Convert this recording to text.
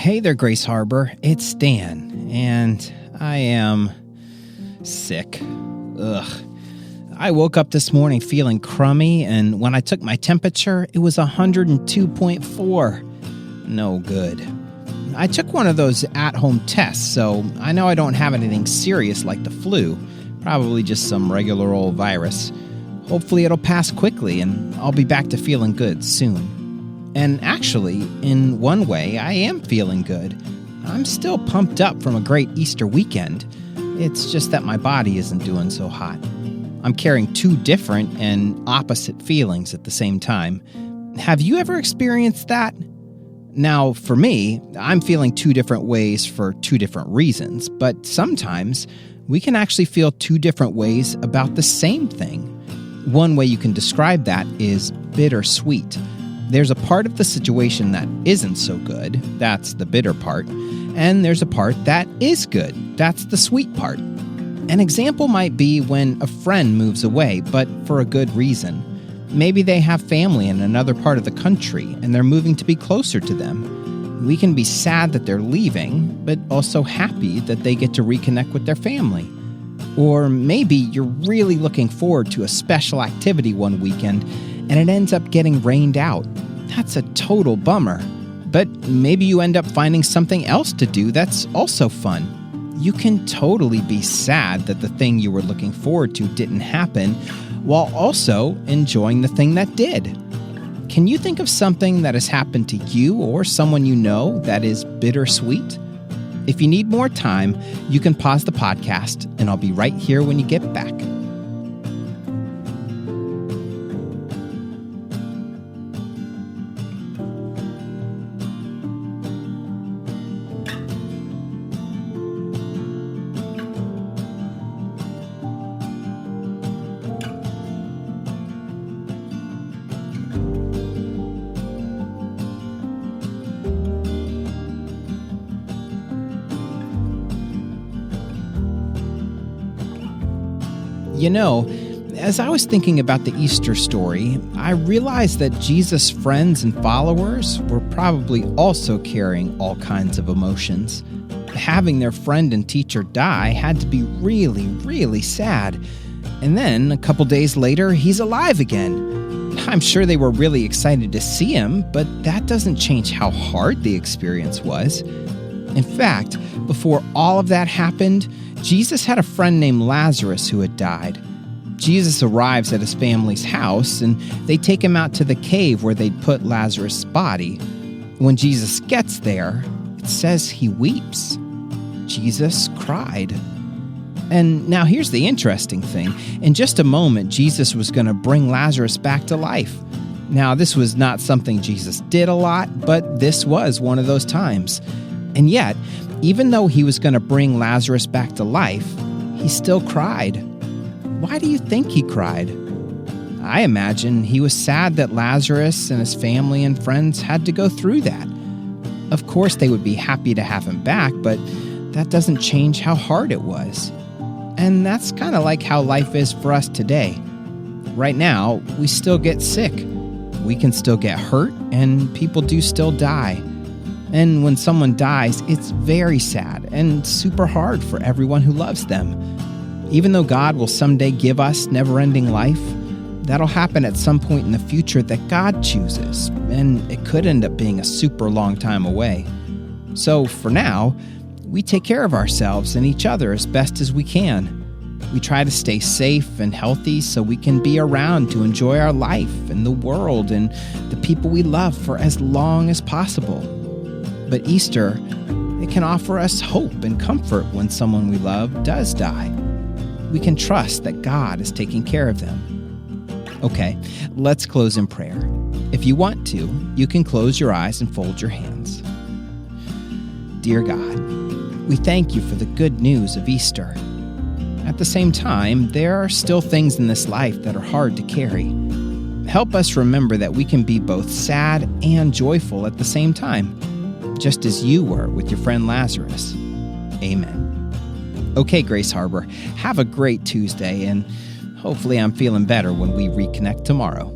Hey there, Grace Harbor. It's Dan, and I am sick. I woke up this morning feeling crummy, and when I took my temperature, it was 102.4. No good. I took one of those at-home tests, so I know I don't have anything serious like the flu. Probably just some regular old virus. Hopefully it'll pass quickly, and I'll be back to feeling good soon. And actually, in one way, I am feeling good. I'm still pumped up from a great Easter weekend. It's just that my body isn't doing so hot. I'm carrying two different and opposite feelings at the same time. Have you ever experienced that? Now, for me, I'm feeling two different ways for two different reasons, but sometimes we can actually feel two different ways about the same thing. One way you can describe that is bittersweet. There's a part of the situation that isn't so good, that's the bitter part, and there's a part that is good, that's the sweet part. An example might be when a friend moves away, but for a good reason. Maybe they have family in another part of the country, and they're moving to be closer to them. We can be sad that they're leaving, but also happy that they get to reconnect with their family. Or maybe you're really looking forward to a special activity one weekend, and it ends up getting rained out. That's a total bummer. But maybe you end up finding something else to do that's also fun. You can totally be sad that the thing you were looking forward to didn't happen, while also enjoying the thing that did. Can you think of something that has happened to you or someone you know that is bittersweet? If you need more time, you can pause the podcast, and I'll be right here when you get back. You know, as I was thinking about the Easter story, I realized that Jesus' friends and followers were probably also carrying all kinds of emotions. Having their friend and teacher die had to be really, really sad. And then, a couple days later, he's alive again. I'm sure they were really excited to see him, but that doesn't change how hard the experience was. In fact, before all of that happened, Jesus had a friend named Lazarus who had died. Jesus arrives at his family's house, and they take him out to the cave where they'd put Lazarus' body. When Jesus gets there, it says he weeps. Jesus cried. And now here's the interesting thing. In just a moment, Jesus was going to bring Lazarus back to life. Now, this was not something Jesus did a lot, but this was one of those times. And yet, even though he was going to bring Lazarus back to life, he still cried. Why do you think he cried? I imagine he was sad that Lazarus and his family and friends had to go through that. Of course, they would be happy to have him back, but that doesn't change how hard it was. And that's kind of like how life is for us today. Right now, we still get sick. We can still get hurt, and people do still die. And when someone dies, it's very sad and super hard for everyone who loves them. Even though God will someday give us never-ending life, that'll happen at some point in the future that God chooses, and it could end up being a super long time away. So for now, we take care of ourselves and each other as best as we can. We try to stay safe and healthy so we can be around to enjoy our life and the world and the people we love for as long as possible. But Easter, it can offer us hope and comfort when someone we love does die. We can trust that God is taking care of them. Okay, let's close in prayer. If you want to, you can close your eyes and fold your hands. Dear God, we thank you for the good news of Easter. At the same time, there are still things in this life that are hard to carry. Help us remember that we can be both sad and joyful at the same time, just as you were with your friend Lazarus. Amen. Okay, Grace Harbor, have a great Tuesday, and hopefully I'm feeling better when we reconnect tomorrow.